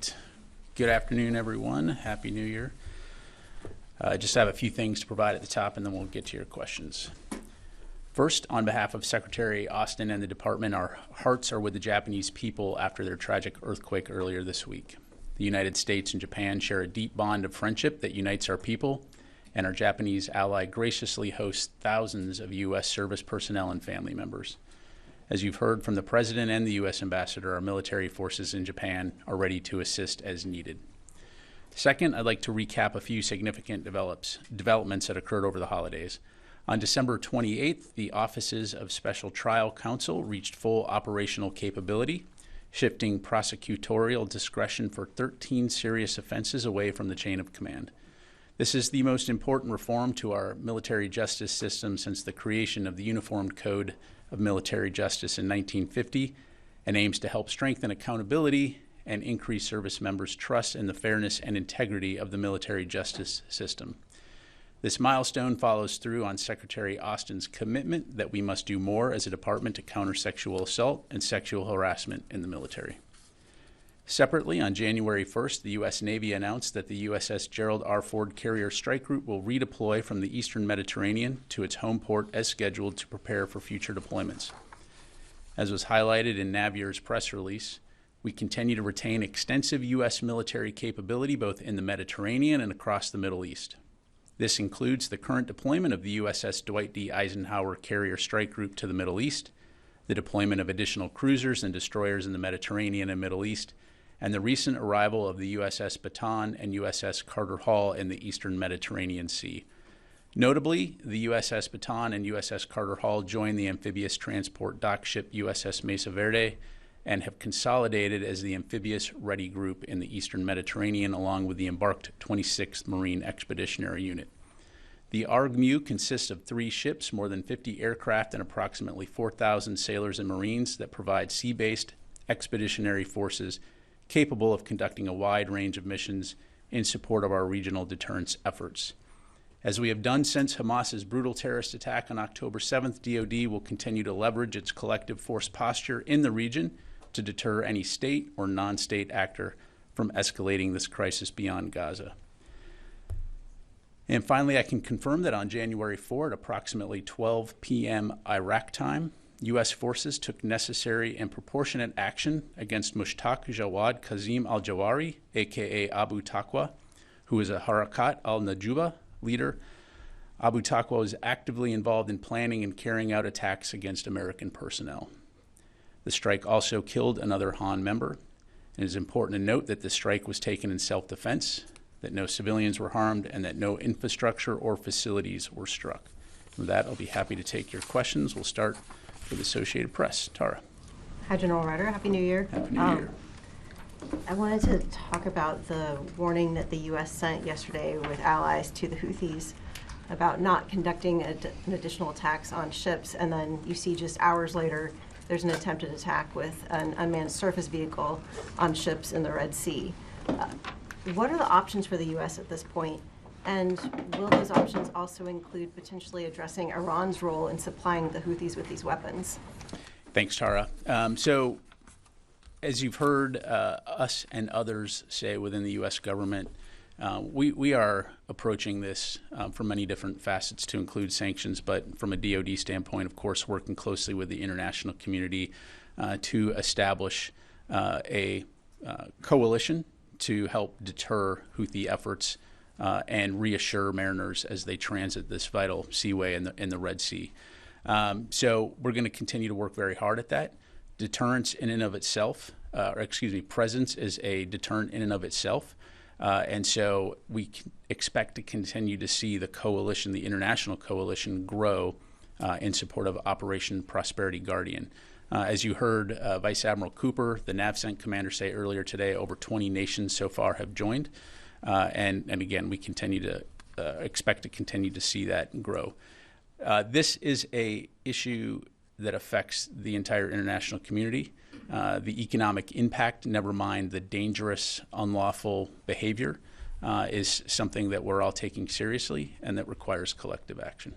right. Good afternoon, everyone. Happy New Year. I just have a few things to provide at the top, and then we'll get to your questions. First, on behalf of Secretary Austin and the department, our hearts are with the Japanese people after their tragic earthquake earlier this week. The United States and Japan share a deep bond of friendship that unites our people, and our Japanese ally graciously hosts thousands of U.S. service personnel and family members. As you've heard from the President and the U.S. Ambassador, our military forces in Japan are ready to assist as needed. Second, I'd like to recap a few significant developments that occurred over the holidays. On December 28th, the Offices of Special Trial Counsel reached full operational capability, shifting prosecutorial discretion for 13 serious offenses away from the chain of command. This is the most important reform to our military justice system since the creation of the Uniform Code of Military Justice in 1950, and aims to help strengthen accountability and increase service members' trust in the fairness and integrity of the military justice system. This milestone follows through on Secretary Austin's commitment that we must do more as a department to counter sexual assault and sexual harassment in the military. Separately, on January 1st, the U.S. Navy announced that the USS Gerald R. Ford Carrier Strike Group will redeploy from the Eastern Mediterranean to its home port as scheduled to prepare for future deployments. As was highlighted in Navier's press release, we continue to retain extensive U.S. military capability both in the Mediterranean and across the Middle East. This includes the current deployment of the USS Dwight D. Eisenhower Carrier Strike Group to the Middle East, the deployment of additional cruisers and destroyers in the Mediterranean and Middle East, and the recent arrival of the USS Baton and USS Carter Hall in the Eastern Mediterranean Sea. Notably, the USS Baton and USS Carter Hall joined the amphibious transport dock ship USS Mesa Verde and have consolidated as the amphibious ready group in the Eastern Mediterranean along with the embarked 26th Marine Expeditionary Unit. The ARGMU consists of 3 ships, more than 50 aircraft, and approximately 4,000 sailors and Marines that provide sea-based expeditionary forces capable of conducting a wide range of missions in support of our regional deterrence efforts. As we have done since Hamas's brutal terrorist attack on October 7th, DoD will continue to leverage its collective force posture in the region to deter any state or non-state actor from escalating this crisis beyond Gaza. And finally, I can confirm that on January 4 at approximately 12 p.m. Iraq time, U.S. forces took necessary and proportionate action against Mushtaq Jawad Kazim al-Jawari, a.k.a. Abu Taqwa, who is a Harakat al-Najuba leader. Abu Taqwa was actively involved in planning and carrying out attacks against American personnel. The strike also killed another Han member. It is important to note that the strike was taken in self-defense, that no civilians were harmed, and that no infrastructure or facilities were struck. With that, I'll be happy to take your questions. We'll start with Associated Press. Tara. Hi, General Ryder. Happy New Year. Happy New Year. I wanted to talk about the warning that the U.S. sent yesterday with allies to the Houthis about not conducting an additional attacks on ships, and then you see just hours later there's an attempted attack with an unmanned surface vehicle on ships in the Red Sea. What are the options for the U.S. at this point? And will those options also include potentially addressing Iran's role in supplying the Houthis with these weapons? Thanks, Tara. So, as you've heard us and others say within the U.S. government, we are approaching this from many different facets to include sanctions, but from a DoD standpoint, of course, working closely with the international community to establish a coalition to help deter Houthi efforts and reassure mariners as they transit this vital seaway in the Red Sea. So we're going to continue to work very hard at that. Deterrence in and of itself, presence is a deterrent in and of itself. And so we expect to continue to see the coalition, the international coalition, grow in support of Operation Prosperity Guardian. As you heard Vice Admiral Cooper, the NAVCENT commander, say earlier today, over 20 nations so far have joined. And again, we continue to expect to continue to see that grow. This is an issue that affects the entire international community. The economic impact, never mind the dangerous, unlawful behavior, is something that we're all taking seriously and that requires collective action.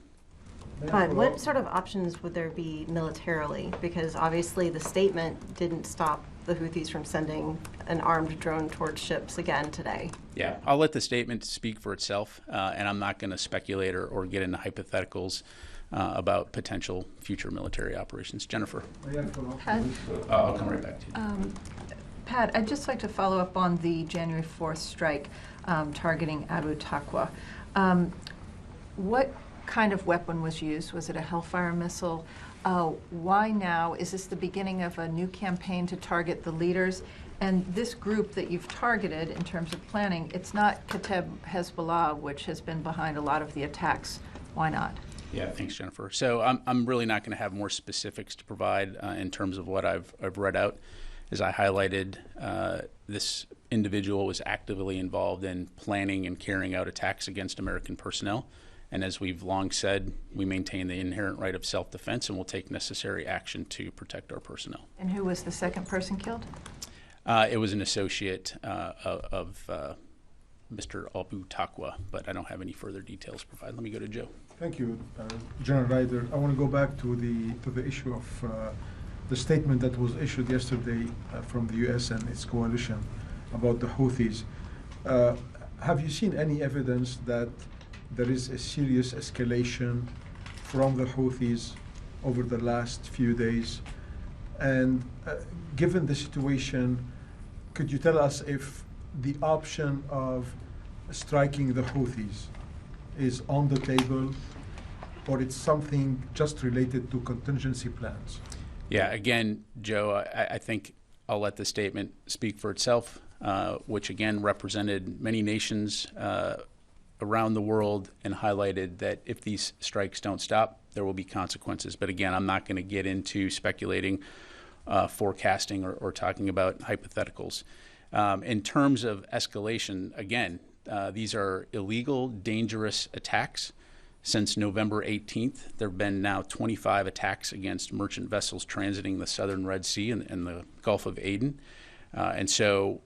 Fine. What sort of options would there be militarily? Because obviously the statement didn't stop the Houthis from sending an armed drone towards ships again today. Yeah, I'll let the statement speak for itself, and I'm not going to speculate or get into hypotheticals about potential future military operations. Jennifer? Pat, I'll come right back to you. Pat, I'd just like to follow up on the January 4th strike targeting Abu Taqwa. What kind of weapon was used? Was it a Hellfire missile? Why now? Is this the beginning of a new campaign to target the leaders? And this group that you've targeted in terms of planning, it's not Kateb Hezbollah, which has been behind a lot of the attacks. Why not? Yeah, thanks, Jennifer. So I'm really not going to have more specifics to provide in terms of what I've read out. As I highlighted, this individual was actively involved in planning and carrying out attacks against American personnel. And as we've long said, we maintain the inherent right of self-defense and will take necessary action to protect our personnel. And who was the second person killed? It was an associate of Mr. Abu Taqwa, but I don't have any further details to provide. Let me go to Joe. Thank you, General Ryder. I want to go back to the issue of the statement that was issued yesterday from the U.S. and its coalition about the Houthis. Have you seen any evidence that there is a serious escalation from the Houthis over the last few days? And given the situation, could you tell us if the option of striking the Houthis is on the table, or it's something just related to contingency plans? Yeah, again, Joe, I think I'll let the statement speak for itself, which again represented many nations around the world and highlighted that if these strikes don't stop, there will be consequences. But again, I'm not going to get into speculating, forecasting, or talking about hypotheticals. In terms of escalation, again, these are illegal, dangerous attacks. Since November 18th, there have been now 25 attacks against merchant vessels transiting the southern Red Sea and the Gulf of Aden. And so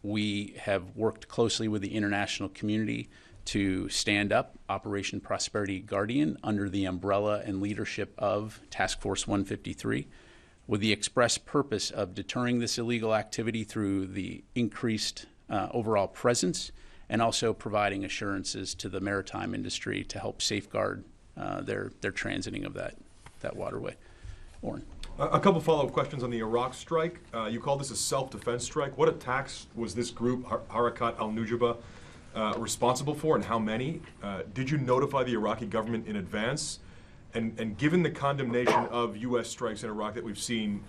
we have worked closely with the international community to stand up Operation Prosperity Guardian under the umbrella and leadership of Task Force 153, with the express purpose of deterring this illegal activity through the increased overall presence and also providing assurances to the maritime industry to help safeguard their transiting of that waterway. Oren. A couple follow-up questions on the Iraq strike. You called this a self-defense strike. What attacks was this group, Harakat al-Nujaba, responsible for, and how many? Did you notify the Iraqi government in advance? And given the condemnation of U.S. strikes in Iraq that we've seen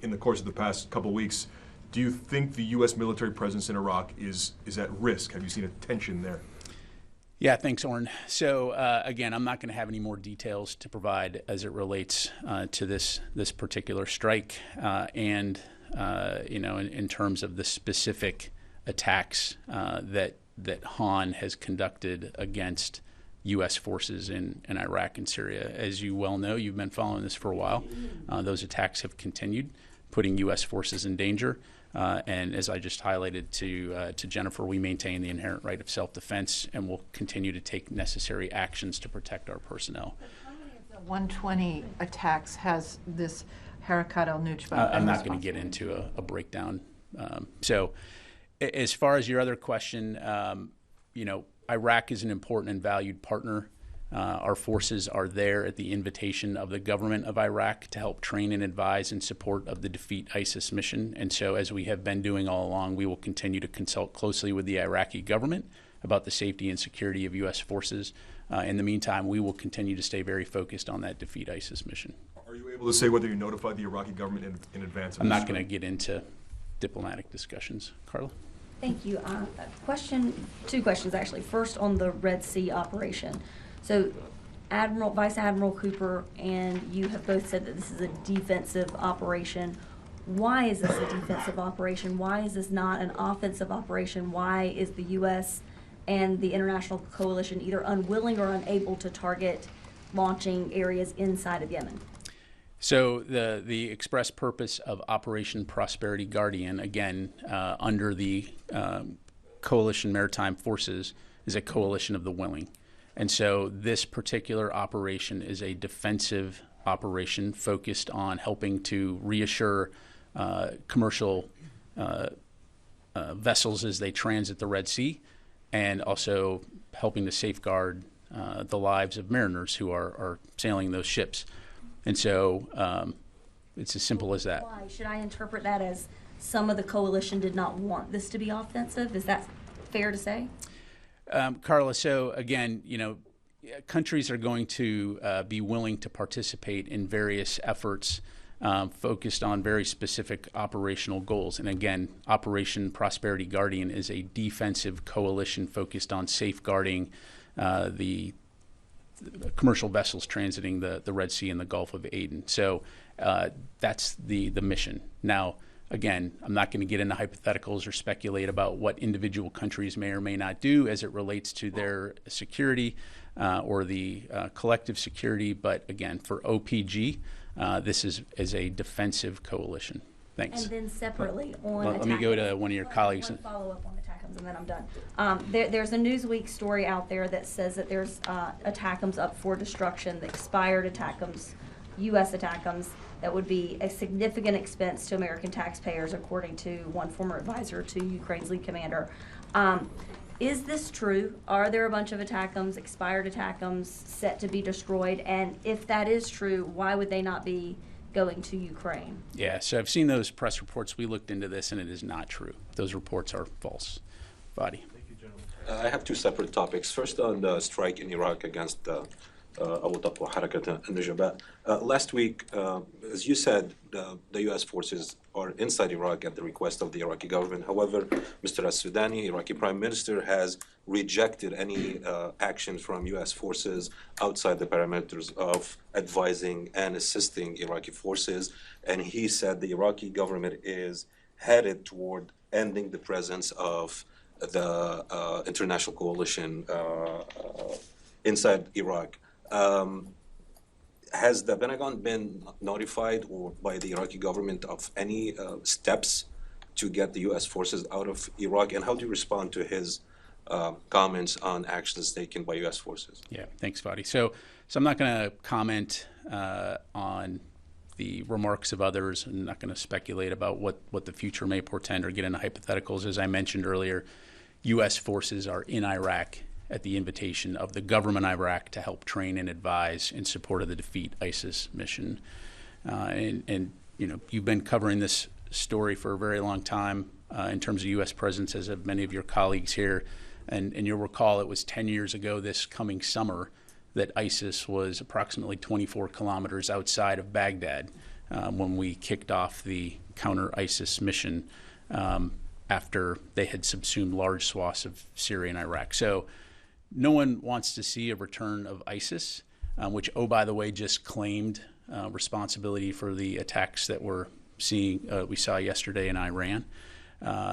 in the course of the past couple weeks, do you think the U.S. military presence in Iraq is at risk? Have you seen a tension there? Yeah, thanks, Oren. So again, I'm not going to have any more details to provide as it relates to this particular strike, and in terms of the specific attacks that Han has conducted against U.S. forces in Iraq and Syria. As you well know, you've been following this for a while. Those attacks have continued, putting U.S. forces in danger. And as I just highlighted to Jennifer, we maintain the inherent right of self-defense and will continue to take necessary actions to protect our personnel. How many of the 120 attacks has this Harakat al-Nujaba? I'm not going to get into a breakdown. So as far as your other question, Iraq is an important and valued partner. Our forces are there at the invitation of the government of Iraq to help train and advise in support of the Defeat ISIS mission. And so, as we have been doing all along, we will continue to consult closely with the Iraqi government about the safety and security of U.S. forces. In the meantime, we will continue to stay very focused on that Defeat ISIS mission. Are you able to say whether you notified the Iraqi government in advance? I'm not going to get into diplomatic discussions. Carla? Thank you. Two questions actually. First, on the Red Sea operation. So Vice Admiral Cooper and you have both said that this is a defensive operation. Why is this a defensive operation? Why is this not an offensive operation? Why is the U.S. and the international coalition either unwilling or unable to target launching areas inside of Yemen? So the express purpose of Operation Prosperity Guardian, again, under the Coalition Maritime Forces, is a coalition of the willing. And so this particular operation is a defensive operation focused on helping to reassure commercial vessels as they transit the Red Sea, and also helping to safeguard the lives of mariners who are sailing those ships. And so it's as simple as that. Why? Should I interpret that as some of the coalition did not want this to be offensive? Is that fair to say? Carla, so again, countries are going to be willing to participate in various efforts focused on very specific operational goals. And again, Operation Prosperity Guardian is a defensive coalition focused on safeguarding the commercial vessels transiting the Red Sea and the Gulf of Aden. So that's the mission. Now, again, I'm not going to get into hypotheticals or speculate about what individual countries may or may not do as it relates to their security or the collective security. But again, for OPG, this is a defensive coalition. Thanks. And then separately on Let me go to one of your colleagues. One follow-up on ATACMS, and then I'm done. There's a Newsweek story out there that says that there's ATACMS up for destruction, the expired ATACMS, U.S. ATACMS, that would be a significant expense to American taxpayers, according to one former advisor to Ukraine's lead commander. Is this true? Are there a bunch of ATACMS, expired ATACMS, set to be destroyed? And if that is true, why would they not be going to Ukraine? Yeah, so I've seen those press reports. We looked into this, and it is not true. Those reports are false. Fadi. I have two separate topics. First, on the strike in Iraq against Abu Taqwa Harakat al-Nujaba. Last week, as you said, the U.S. forces are inside Iraq at the request of the Iraqi government. However, Mr. al-Sudani, Iraqi Prime Minister, has rejected any action from U.S. forces outside the parameters of advising and assisting Iraqi forces. And he said the Iraqi government is headed toward ending the presence of the international coalition inside Iraq. Has the Pentagon been notified or by the Iraqi government of any steps to get the U.S. forces out of Iraq? And how do you respond to his comments on actions taken by U.S. forces? Yeah, thanks, Fadi. So I'm not going to comment on the remarks of others. I'm not going to speculate about what the future may portend or get into hypotheticals. As I mentioned earlier, U.S. forces are in Iraq at the invitation of the government of Iraq to help train and advise in support of the Defeat ISIS mission. And you've been covering this story for a very long time in terms of U.S. presence, as have many of your colleagues here. And you'll recall it was 10 years ago this coming summer that ISIS was approximately 24 kilometers outside of Baghdad when we kicked off the counter-ISIS mission after they had subsumed large swaths of Syria and Iraq. So no one wants to see a return of ISIS, which, oh, by the way, just claimed responsibility for the attacks that we saw yesterday in Iran.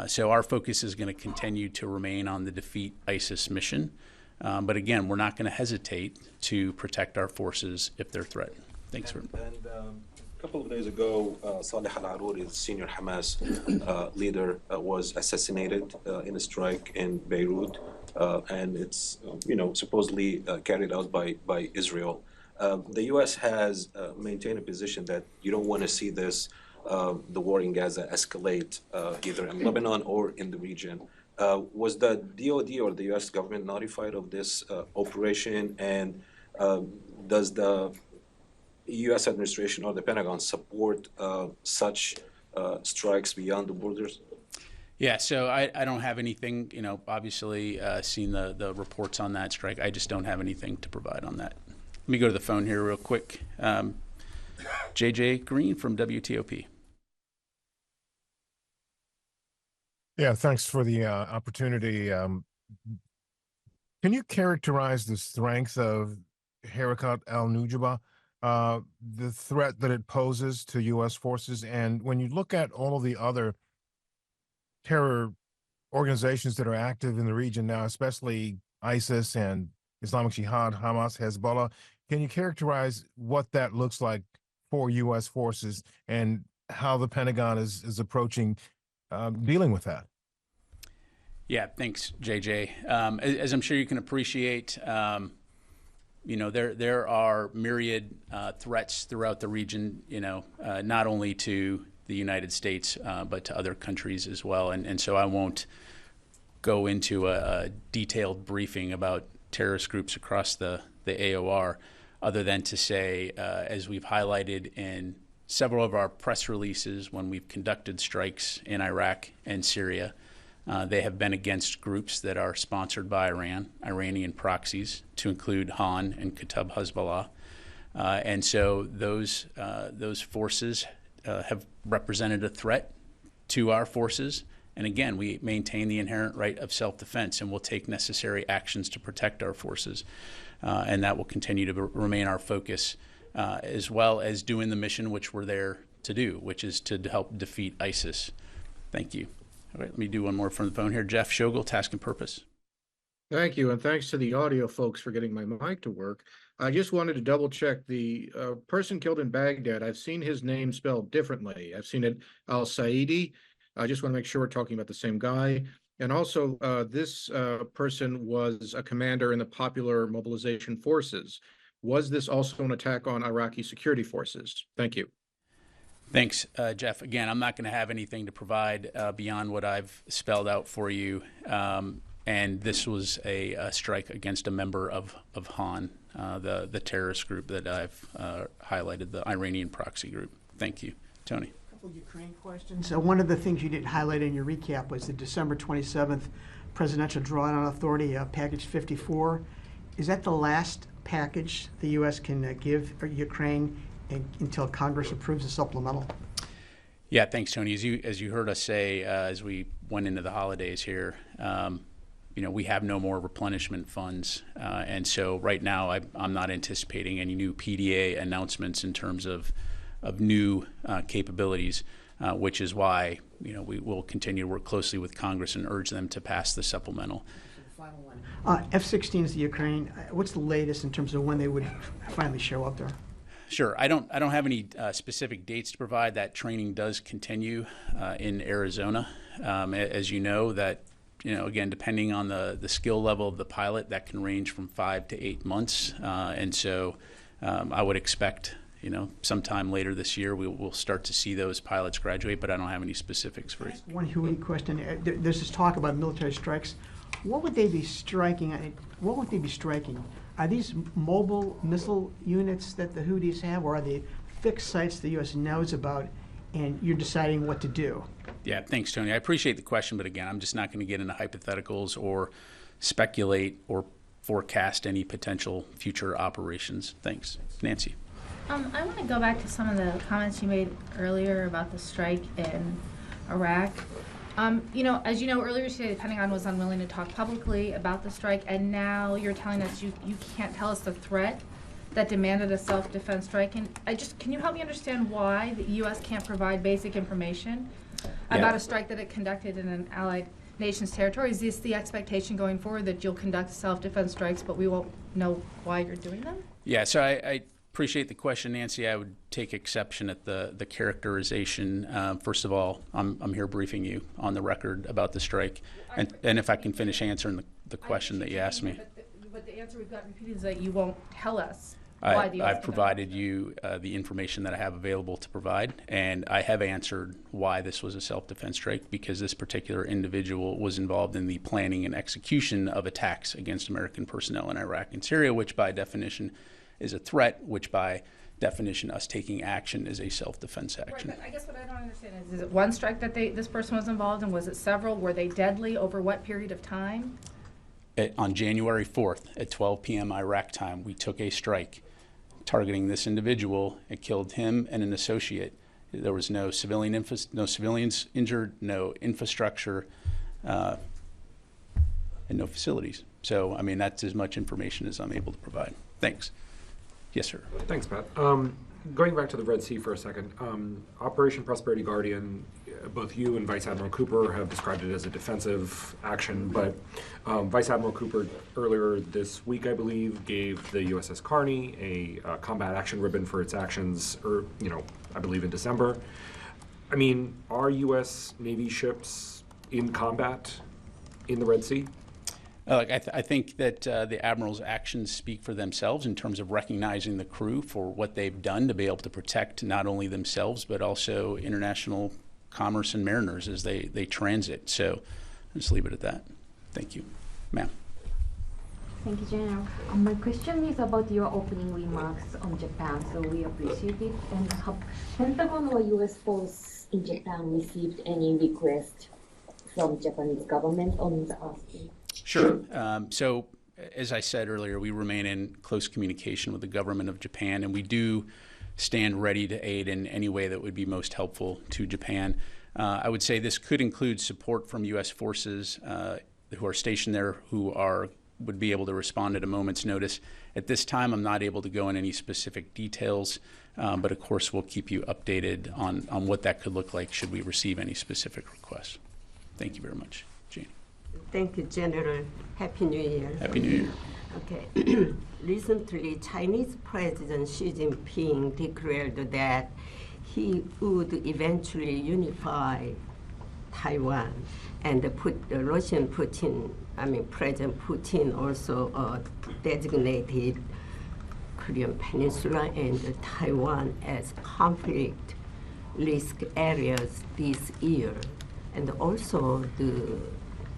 So our focus is going to continue to remain on the Defeat ISIS mission. But again, we're not going to hesitate to protect our forces if they're threatened. Thanks for A couple of days ago, Saleh al-Aruri, the senior Hamas leader, was assassinated in a strike in Beirut, and it's supposedly carried out by Israel. The U.S. has maintained a position that you don't want to see the war in Gaza escalate either in Lebanon or in the region. Was the DoD or the U.S. government notified of this operation, and does the U.S. administration or the Pentagon support such strikes beyond the borders? Yeah, so I don't have anything, obviously seen the reports on that strike. I just don't have anything to provide on that. Let me go to the phone here real quick. JJ Green from WTOP. Yeah, thanks for the opportunity. Can you characterize the strength of Harakat al-Nujaba, the threat that it poses to U.S. forces? And when you look at all of the other terror organizations that are active in the region now, especially ISIS and Islamic Jihad, Hamas, Hezbollah, can you characterize what that looks like for U.S. forces and how the Pentagon is approaching dealing with that? Yeah, thanks, JJ. As I'm sure you can appreciate, there are myriad threats throughout the region, not only to the United States, but to other countries as well. And so I won't go into a detailed briefing about terrorist groups across the AOR, other than to say, as we've highlighted in several of our press releases when we've conducted strikes in Iraq and Syria, they have been against groups that are sponsored by Iran, Iranian proxies, to include Han and Kataib Hezbollah. And so those forces have represented a threat to our forces. And again, we maintain the inherent right of self-defense, and will take necessary actions to protect our forces. And that will continue to remain our focus, as well as doing the mission which we're there to do, which is to help defeat ISIS. Thank you. All right, let me do one more from the phone here. Jeff Shogel, Task and Purpose. Thank you, and thanks to the audio folks for getting my mic to work. I just wanted to double check the person killed in Baghdad. I've seen his name spelled differently. I've seen it Al-Saidi. I just want to make sure we're talking about the same guy. And also, this person was a commander in the Popular Mobilization Forces. Was this also an attack on Iraqi security forces? Thank you. Thanks, Jeff. Again, I'm not going to have anything to provide beyond what I've spelled out for you. And this was a strike against a member of Han, the terrorist group that I've highlighted, the Iranian proxy group. Thank you. Tony. Ukraine questions. So one of the things you didn't highlight in your recap was the December 27th Presidential Drawdown Authority, Package 54. Is that the last package the U.S. can give Ukraine until Congress approves a supplemental? Yeah, thanks, Tony. As you heard us say as we went into the holidays here, we have no more replenishment funds, and so right now I'm not anticipating any new PDA announcements in terms of new capabilities, which is why we will continue to work closely with Congress and urge them to pass the supplemental. Final one. F-16s to Ukraine. What's the latest in terms of when they would finally show up there? Sure. I don't have any specific dates to provide. That training does continue in Arizona. As you know, that again, depending on the skill level of the pilot, that can range from 5 to 8 months, and so I would expect sometime later this year we'll start to see those pilots graduate, but I don't have any specifics for you. One Huey question. There's this talk about military strikes. What would they be striking? What would they be striking? Are these mobile missile units that the Houthis have, or are they fixed sites the U.S. knows about and you're deciding what to do? Yeah, thanks, Tony. I appreciate the question, but again, I'm just not going to get into hypotheticals or speculate or forecast any potential future operations. Thanks. Nancy. I want to go back to some of the comments you made earlier about the strike in Iraq. As you know, earlier today, the Pentagon was unwilling to talk publicly about the strike, and now you're telling us you can't tell us the threat that demanded a self-defense strike. And can you help me understand why the U.S. can't provide basic information about a strike that it conducted in an allied nation's territory? Is this the expectation going forward, that you'll conduct self-defense strikes, but we won't know why you're doing them? Yeah, so I appreciate the question, Nancy. I would take exception at the characterization. First of all, I'm here briefing you on the record about the strike, and if I can finish answering the question that you asked me. But the answer we've got repeated is that you won't tell us why the U.S. I've provided you the information that I have available to provide, and I have answered why this was a self-defense strike, because this particular individual was involved in the planning and execution of attacks against American personnel in Iraq and Syria, which by definition is a threat, which by definition us taking action is a self-defense action. Right, but I guess what I don't understand is it one strike that this person was involved in? Was it several? Were they deadly? Over what period of time? On January 4th at 12 p.m. Iraq time, we took a strike targeting this individual. It killed him and an associate. There was no civilians injured, no infrastructure, and no facilities. So, I mean, that's as much information as I'm able to provide. Thanks. Yes, sir. Thanks, Pat. Going back to the Red Sea for a second, Operation Prosperity Guardian, both you and Vice Admiral Cooper have described it as a defensive action, but Vice Admiral Cooper earlier this week, I believe, gave the USS Carney a combat action ribbon for its actions, I believe in December. I mean, are U.S. Navy ships in combat in the Red Sea? I think that the Admiral's actions speak for themselves in terms of recognizing the crew for what they've done to be able to protect not only themselves, but also international commerce and mariners as they transit. So I'll just leave it at that. Thank you. Ma'am. Thank you, General. My question is about your opening remarks on Japan, so we appreciate it. And have Pentagon or U.S. force in Japan received any request from Japanese government on the asking? Sure. So, as I said earlier, we remain in close communication with the government of Japan, and we do stand ready to aid in any way that would be most helpful to Japan. I would say this could include support from U.S. forces who are stationed there, who would be able to respond at a moment's notice. At this time, I'm not able to go in any specific details, but of course, we'll keep you updated on what that could look like should we receive any specific requests. Thank you very much. Jane. Thank you, General. Happy New Year. Happy New Year. Okay. Recently, Chinese President Xi Jinping declared that he would eventually unify Taiwan, and President Putin also designated Korean Peninsula and Taiwan as conflict risk areas this year. And also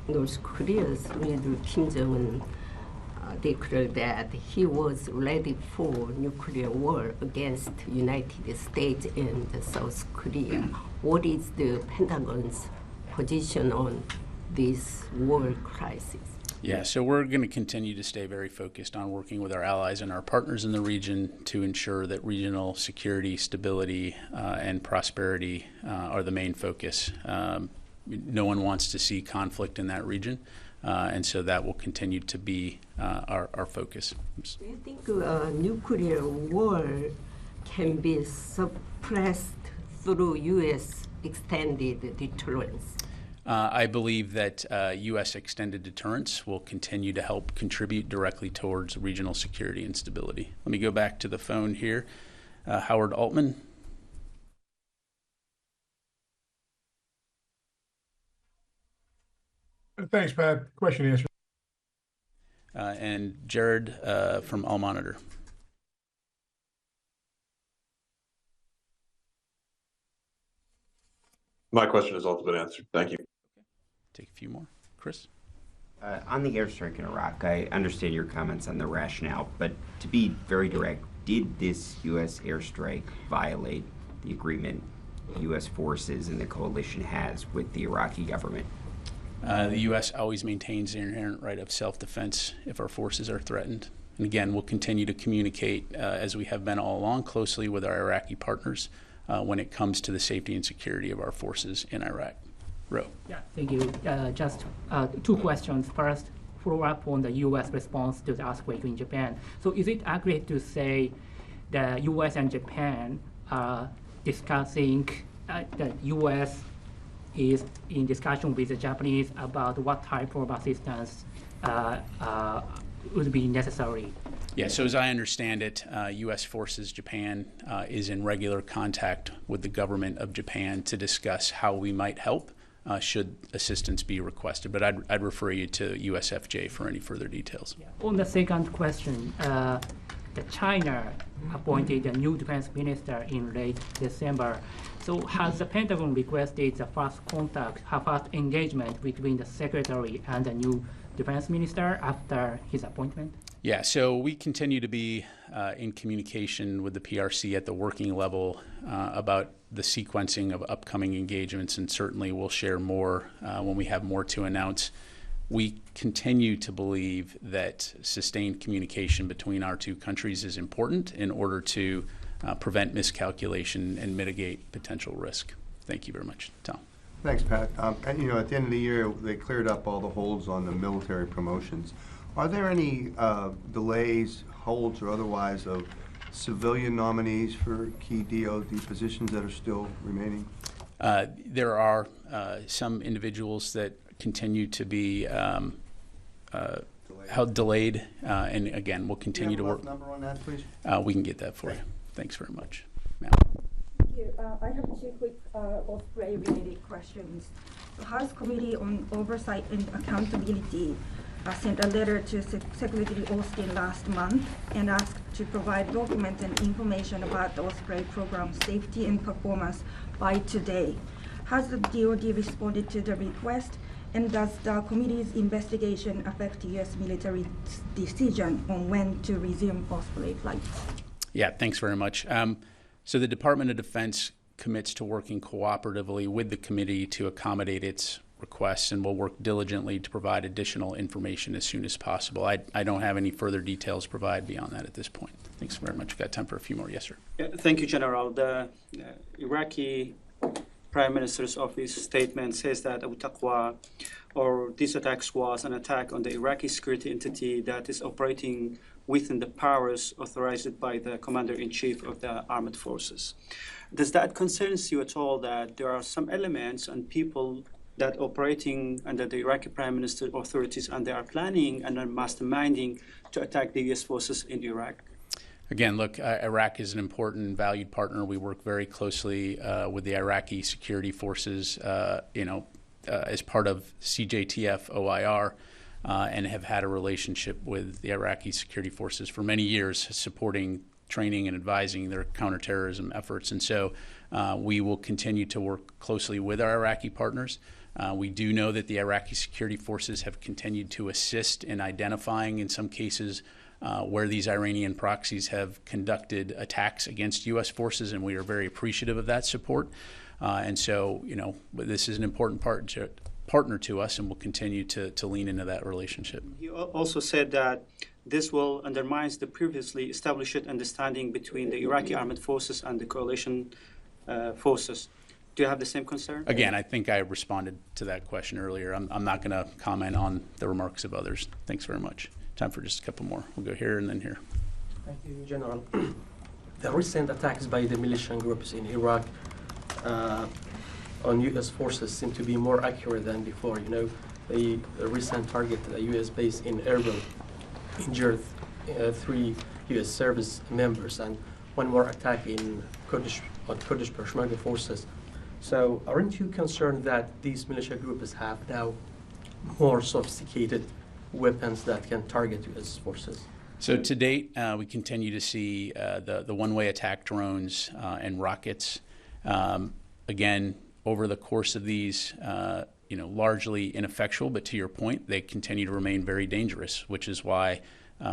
North Korea's leader Kim Jong-un declared that he was ready for nuclear war against United States and South Korea. What is the Pentagon's position on this war crisis? Yeah, so we're going to continue to stay very focused on working with our allies and our partners in the region to ensure that regional security, stability, and prosperity are the main focus. No one wants to see conflict in that region, and so that will continue to be our focus. Do you think nuclear war can be suppressed through U.S. extended deterrence? I believe that U.S. extended deterrence will continue to help contribute directly towards regional security and stability. Let me go back to the phone here. Howard Altman. Thanks, Pat. Question answered. And Jared from All Monitor. My question has also been answered. Thank you. Take a few more. Chris? On the airstrike in Iraq, I understand your comments on the rationale, but to be very direct, did this U.S. airstrike violate the agreement U.S. forces and the coalition has with the Iraqi government? The U.S. always maintains the inherent right of self-defense if our forces are threatened. And again, we'll continue to communicate, as we have been all along, closely with our Iraqi partners when it comes to the safety and security of our forces in Iraq. Ro. Yeah, thank you. Just two questions. First, follow up on the U.S. response to the earthquake in Japan. So is it accurate to say the U.S. and Japan are discussing, the U.S. is in discussion with the Japanese about what type of assistance would be necessary? Yeah, so as I understand it, U.S. Forces Japan is in regular contact with the government of Japan to discuss how we might help should assistance be requested. But I'd refer you to USFJ for any further details. Yeah. On the second question, China appointed a new defense minister in late December. So has the Pentagon requested the first contact, first engagement between the secretary and the new defense minister after his appointment? Yeah, so we continue to be in communication with the PRC at the working level about the sequencing of upcoming engagements, and certainly we'll share more when we have more to announce. We continue to believe that sustained communication between our two countries is important in order to prevent miscalculation and mitigate potential risk. Thank you very much. Tom. Thanks, Pat. And you know, at the end of the year, they cleared up all the holds on the military promotions. Are there any delays, holds, or otherwise of civilian nominees for key DoD positions that are still remaining? There are some individuals that continue to be delayed, and again, we'll continue to work. Do you have a rough number on that, please? We can get that for you. Thanks very much. Ma'am. Thank you. I have two quick Osprey-related questions. The House Committee on Oversight and Accountability sent a letter to Secretary Austin last month and asked to provide documents and information about the Osprey program safety and performance by today. Has the DoD responded to the request, and does the committee's investigation affect U.S. military's decision on when to resume Osprey flights? Yeah, thanks very much. So the Department of Defense commits to working cooperatively with the committee to accommodate its requests, and will work diligently to provide additional information as soon as possible. I don't have any further details to provide beyond that at this point. Thanks very much. We've got time for a few more. Yes, sir. Yeah, thank you, General. The Iraqi Prime Minister's office statement says that Abu Taqwa, or this attack, was an attack on the Iraqi security entity that is operating within the powers authorized by the Commander-in-Chief of the Armed Forces. Does that concern you at all, that there are some elements and people that operating under the Iraqi Prime Minister authorities, and they are planning and are masterminding to attack the U.S. forces in Iraq? Again, look, Iraq is an important and valued partner. We work very closely with the Iraqi security forces, as part of CJTF OIR, and have had a relationship with the Iraqi security forces for many years, supporting training and advising their counterterrorism efforts. And so we will continue to work closely with our Iraqi partners. We do know that the Iraqi security forces have continued to assist in identifying, in some cases, where these Iranian proxies have conducted attacks against U.S. forces, and we are very appreciative of that support. And so, this is an important partner to us, and we'll continue to lean into that relationship. He also said that this will undermine the previously established understanding between the Iraqi armed forces and the coalition forces. Do you have the same concern? Again, I think I responded to that question earlier. I'm not going to comment on the remarks of others. Thanks very much. Time for just a couple more. We'll go here and then here. Thank you, General. The recent attacks by the militia groups in Iraq on U.S. forces seem to be more accurate than before. The recent target, a U.S. base in Erbil, injured 3 U.S. service members, and one more attack in Kurdish Peshmerga forces. So aren't you concerned that these militia groups have now more sophisticated weapons that can target U.S. forces? So to date, we continue to see the one-way attack drones and rockets. Again, over the course of these, largely ineffectual, but to your point, they continue to remain very dangerous, which is why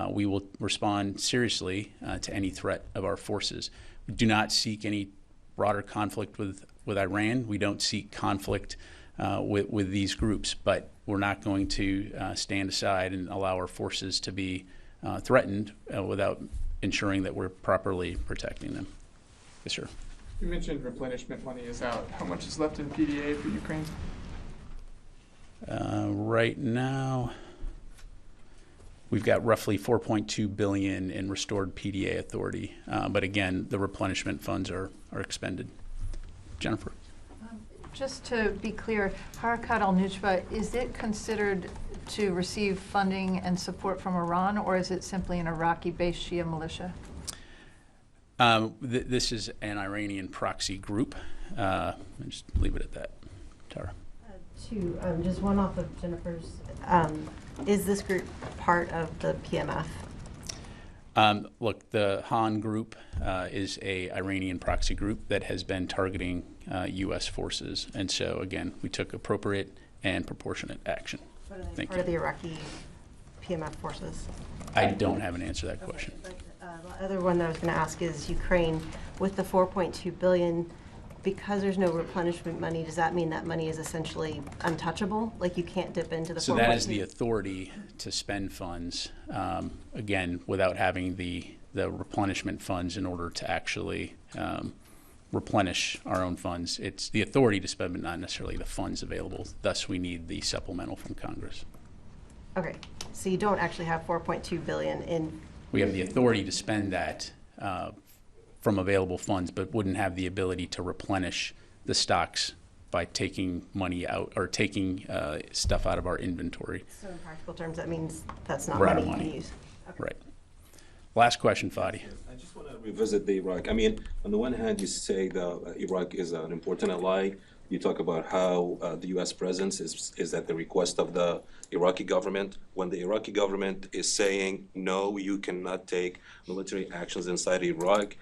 we will respond seriously to any threat of our forces. We do not seek any broader conflict with Iran. We don't seek conflict with these groups, but we're not going to stand aside and allow our forces to be threatened without ensuring that we're properly protecting them. Yes, sir. You mentioned replenishment money is out. How much is left in PDA for Ukraine? Right now, we've got roughly $4.2 billion in restored PDA authority. But again, the replenishment funds are expended. Jennifer. Just to be clear, Harakat al-Nujba, is it considered to receive funding and support from Iran, or is it simply an Iraqi-based Shia militia? This is an Iranian proxy group. Just leave it at that. Tara. Just one off of Jennifer's. Is this group part of the PMF? Look, the Han group is a Iranian proxy group that has been targeting U.S. forces, and so again, we took appropriate and proportionate action. But are they Thank part you. of the Iraqi PMF forces? I don't have an answer to that question. But, the other one that I was going to ask is Ukraine, with the $4.2 billion, because there's no replenishment money, does that mean that money is essentially untouchable? Like you can't dip into the So that is the authority to spend funds, again, without having the replenishment funds in order to actually replenish our own funds. It's the authority to spend, but not necessarily the funds available. Thus, we need the supplemental from Congress. Okay, so you don't actually have $4.2 billion in. We have the authority to spend that from available funds, but wouldn't have the ability to replenish the stocks by taking money out or taking stuff out of our inventory. So in practical terms, that means that's not We're out money of you can money. use. Okay. Right. Last question, Fadi. I just want to revisit the Iraq. I mean, on the one hand, you say that Iraq is an important ally, You talk about how the U.S. presence is at the request of the Iraqi government. When the Iraqi government is saying, no, you cannot take military actions inside Iraq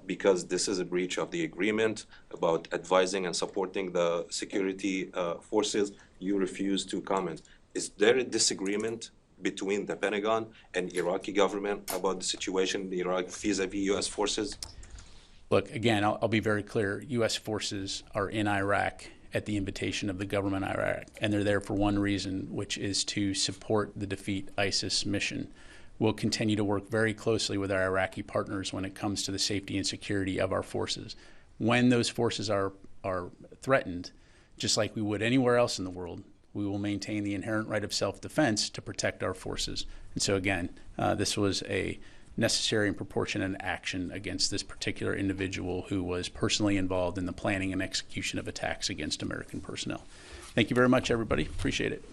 because this is a breach of the agreement about advising and supporting the security forces, you refuse to comment. Is there a disagreement between the Pentagon and Iraqi government about the situation in Iraq vis-a-vis U.S. forces? Look, again, I'll be very clear. U.S. forces are in Iraq at the invitation of the government of Iraq, and they're there for one reason, which is to support the Defeat ISIS mission. We'll continue to work very closely with our Iraqi partners when it comes to the safety and security of our forces. When those forces are threatened, just like we would anywhere else in the world, we will maintain the inherent right of self-defense to protect our forces. And so again, this was a necessary and proportionate action against this particular individual who was personally involved in the planning and execution of attacks against American personnel. Thank you very much, everybody. Appreciate it.